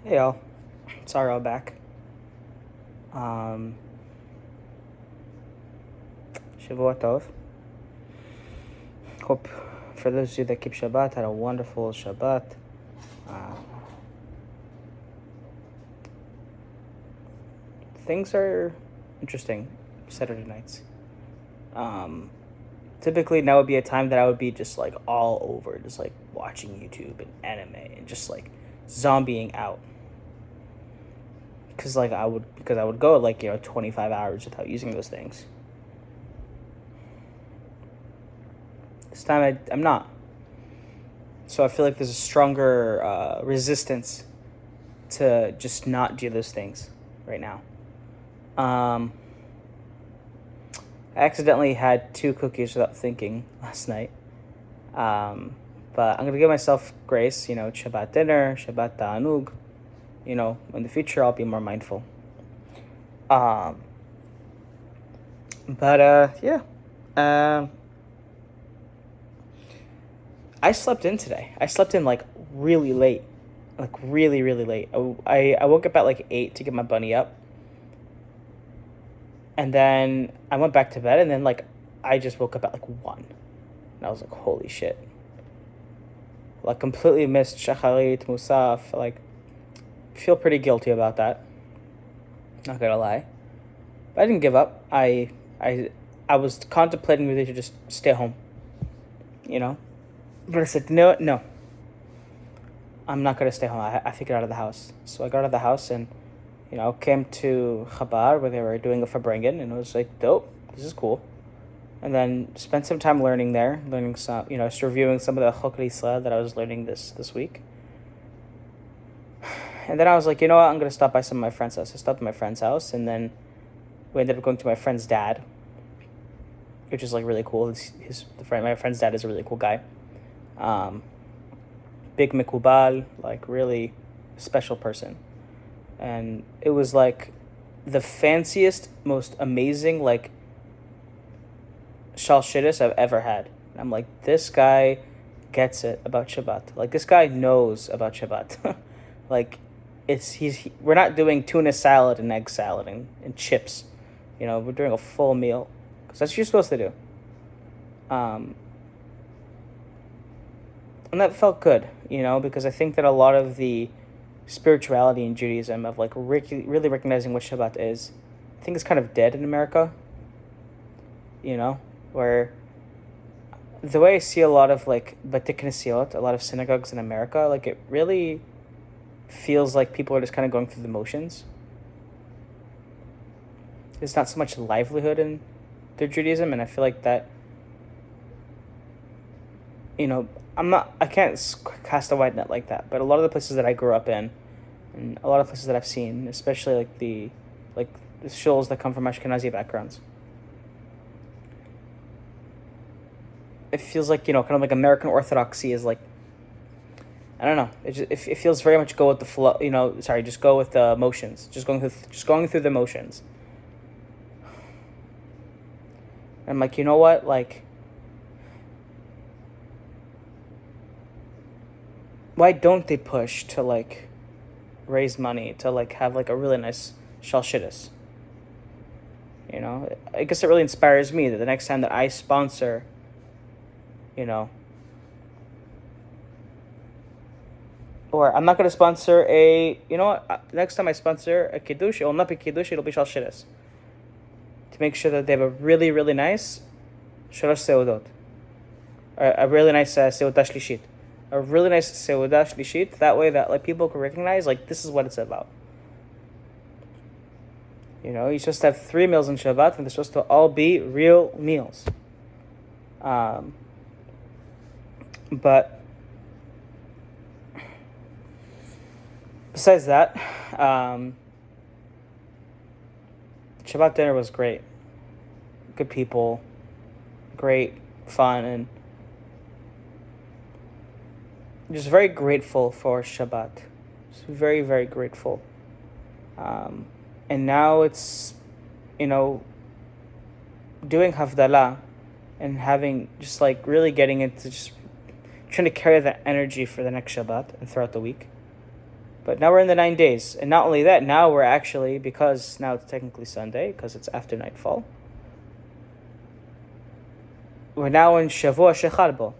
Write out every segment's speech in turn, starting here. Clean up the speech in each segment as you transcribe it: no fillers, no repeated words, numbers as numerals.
Hey y'all, it's RL back. Um, Shavua Tov. Hope for those of you that keep Shabbat had a wonderful Shabbat. Um, things are interesting Saturday nights. Um, Typically now would be a time that I would be just like all over, just like watching YouTube and anime and just like zombieing out. Because I would go like 25 hours without using those things. This time I'm not. So I feel like there's a stronger resistance to just not do those things right now. Um, I accidentally had 2 cookies without thinking last night. But I'm going to give myself grace, Shabbat dinner, Shabbat ta'anug. In the future, I'll be more mindful. Um, yeah. Um, I slept in today. I slept in like really late. Like really, really late. I woke up at like 8 to get my bunny up. And then I went back to bed, and then like I just woke up at like 1. And I was like, holy shit. Like completely missed Shacharit, Musaf. Like, feel pretty guilty about that. Not gonna lie. But I didn't give up. I was contemplating whether to just stay home. You know? But I said, no. I'm not gonna stay home. I have to get out of the house. So I got out of the house and, came to Chabad where they were doing a Farbrengen, and it was like, dope. This is cool. And then spent some time learning there, learning some, just reviewing some of the Chok L'Israel that I was learning this week. And then I was like, you know what, I'm going to stop by some of my friend's house. I stopped at my friend's house, and then we ended up going to my friend's dad, which is like really cool. My friend's dad is a really cool guy. Big Mikubal, like really special person. And it was like the fanciest, most amazing, like, shalshidis I've ever had. And I'm like, this guy gets it about Shabbat. Like, this guy knows about Shabbat. Like, we're not doing tuna salad and egg salad and chips. We're doing a full meal. Because that's what you're supposed to do. And that felt good, because I think that a lot of the spirituality in Judaism of like really recognizing what Shabbat is, I think it's kind of dead in America. Where the way I see a lot of like Bate Knesset, a lot of synagogues in America, like it really feels like people are just kind of going through the motions. There's not so much livelihood in their Judaism, and I feel like that, I can't cast a wide net like that, but a lot of the places that I grew up in, and a lot of places that I've seen, especially like the shuls that come from Ashkenazi backgrounds, it feels like, kind of like American Orthodoxy is like, I don't know. It feels very much go with the flow. Just go with the motions. Just going through the motions. I'm like, you know what? Like, why don't they push to like raise money to like have like a really nice shalshidis? I guess it really inspires me that the next time that I sponsor, or I'm not going to sponsor next time I sponsor a kiddush, it will not be kiddush, it'll be shalshidis. To make sure that they have a really, really nice shalosh seudot. A really nice seudah shlishit. A really nice seudah shlishit. That way that like people can recognize like this is what it's about. You're supposed to have 3 meals in Shabbat, and they're supposed to all be real meals. But besides that, Shabbat dinner was great. Good people, great fun, and just very grateful for Shabbat. Just very, very grateful. And now it's, doing Havdalah and having just like really getting into just trying to carry that energy for the next Shabbat and throughout the week. But now we're in the 9 days, and not only that, now we're actually, because now it's technically Sunday because it's after nightfall. We're now in Shavua Shechalbo.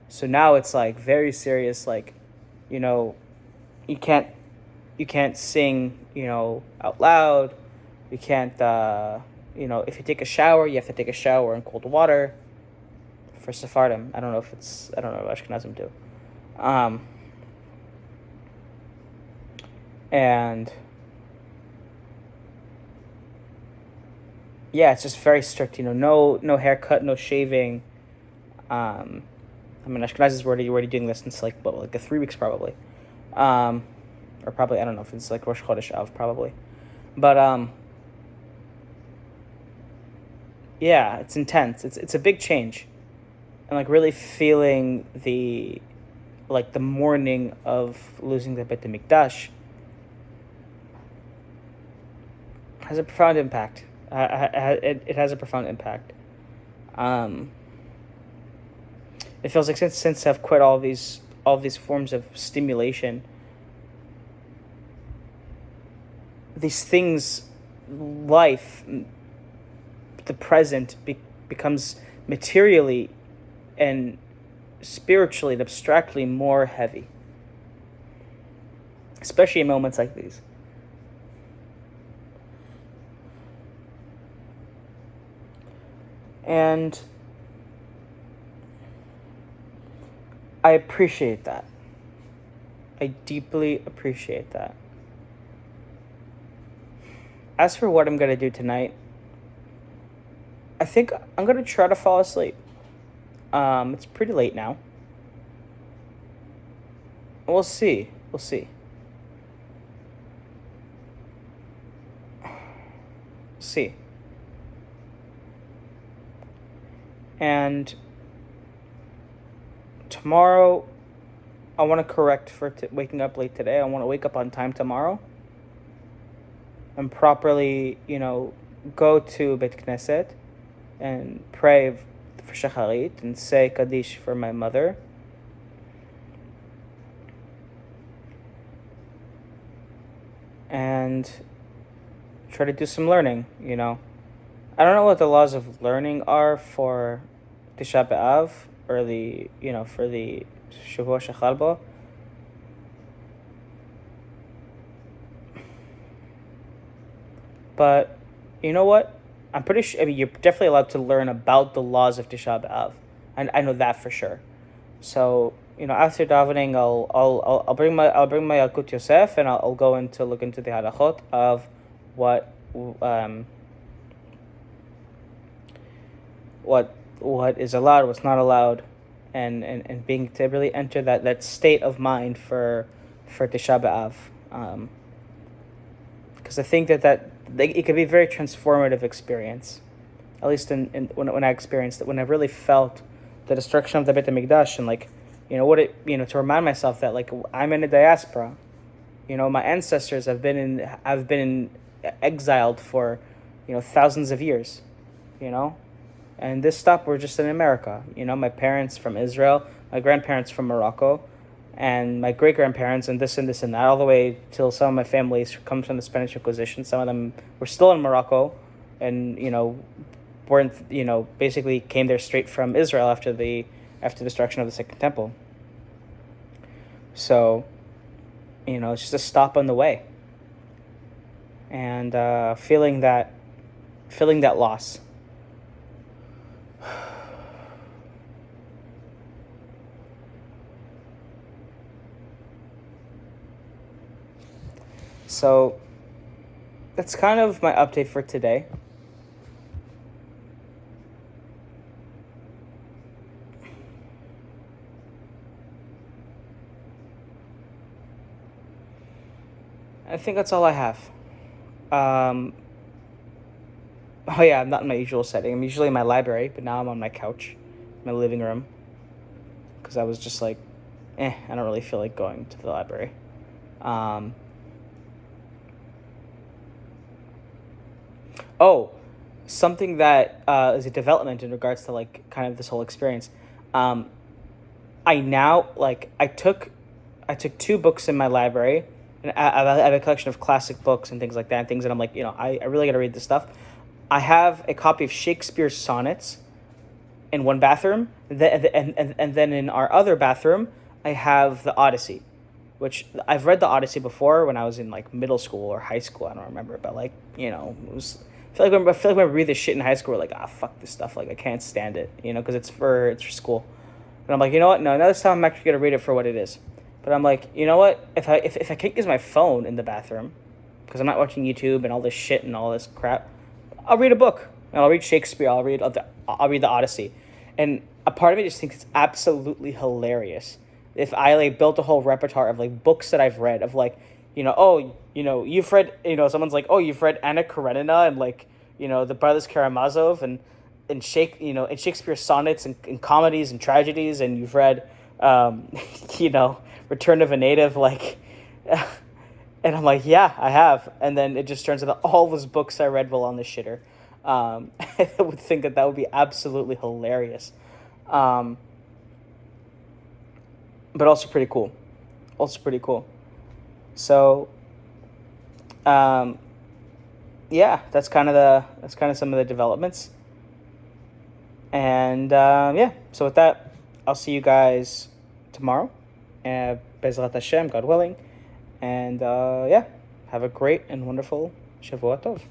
So now it's like very serious. Like, you know, you can't you can't sing, out loud. You can't, if you take a shower, you have to take a shower in cold water. For Sephardim, I don't know if Ashkenazim do. And yeah, it's just very strict. No haircut, no shaving. Ashkenazis were already doing this since like 3 weeks probably, or probably I don't know if it's like Rosh Chodesh Av probably, but yeah, it's intense. It's a big change, and like really feeling the mourning of losing the Beit Hamikdash has a profound impact. It has a profound impact. It feels like since I've quit all these forms of stimulation, these things, life, the present becomes materially and spiritually and abstractly more heavy, especially in moments like these. And I appreciate that. I deeply appreciate that. As for what I'm going to do tonight, I think I'm going to try to fall asleep. It's pretty late now. We'll see. See. And tomorrow, I want to correct for waking up late today. I want to wake up on time tomorrow and properly, go to Beit Knesset and pray for Shacharit and say Kaddish for my mother. And try to do some learning, I don't know what the laws of learning are for Tisha B'Av or for the Shavua Shechalbo. But you know what? I'm pretty sure. I mean, you're definitely allowed to learn about the laws of Tisha B'Av. I know that for sure. So after davening, I'll bring my Yalkut Yosef and I'll go in to look into the halachot of what is allowed, what's not allowed, and being to really enter that state of mind for Tisha B'Av. Because I think that it could be a very transformative experience, at least when I experienced it, when I really felt the destruction of the Beit Hamikdash and to remind myself that I'm in a diaspora, my ancestors have been exiled for thousands of years, and this stop we're just in America. My parents from Israel, my grandparents from Morocco, and my great-grandparents, and this and that, all the way till some of my families comes from the Spanish Inquisition. Some of them were still in Morocco, and weren't basically came there straight from Israel after the destruction of the Second Temple. So, it's just a stop on the way, and feeling that loss. So that's kind of my update for today. I think that's all I have. Oh yeah, I'm not in my usual setting. I'm usually in my library, but now I'm on my couch, my living room, because I was just like, I don't really feel like going to the library. Something that is a development in regards to kind of this whole experience. I now I took I took two books in my library, and I have a collection of classic books and things like that, and things that I'm like, I really got to read this stuff. I have a copy of Shakespeare's sonnets in one bathroom, and then in our other bathroom, I have the Odyssey, which I've read the Odyssey before when I was in like middle school or high school. I don't remember, but like it was. I feel like when we read this shit in high school, we're like, fuck this stuff. Like I can't stand it, because it's for school. And I'm like, you know what? No, this time I'm actually gonna read it for what it is. But I'm like, you know what? If I can't use my phone in the bathroom, because I'm not watching YouTube and all this shit and all this crap, I'll read a book. And I'll read Shakespeare. I'll read the Odyssey, and a part of me just thinks it's absolutely hilarious if I like built a whole repertoire of like books that I've read of like, you've read, someone's like, oh, you've read Anna Karenina and like, the Brothers Karamazov and Shakespeare's sonnets and comedies and tragedies, and you've read, you know, Return of a Native, like, and I'm like, yeah, I have, and then it just turns out that all those books I read were on the shitter. I would think that would be absolutely hilarious, but also pretty cool. Also pretty cool. So, um, yeah, that's kind of some of the developments. And yeah, so with that, I'll see you guys tomorrow. Bezrat Hashem, God willing. And yeah, have a great and wonderful Shavua Tov.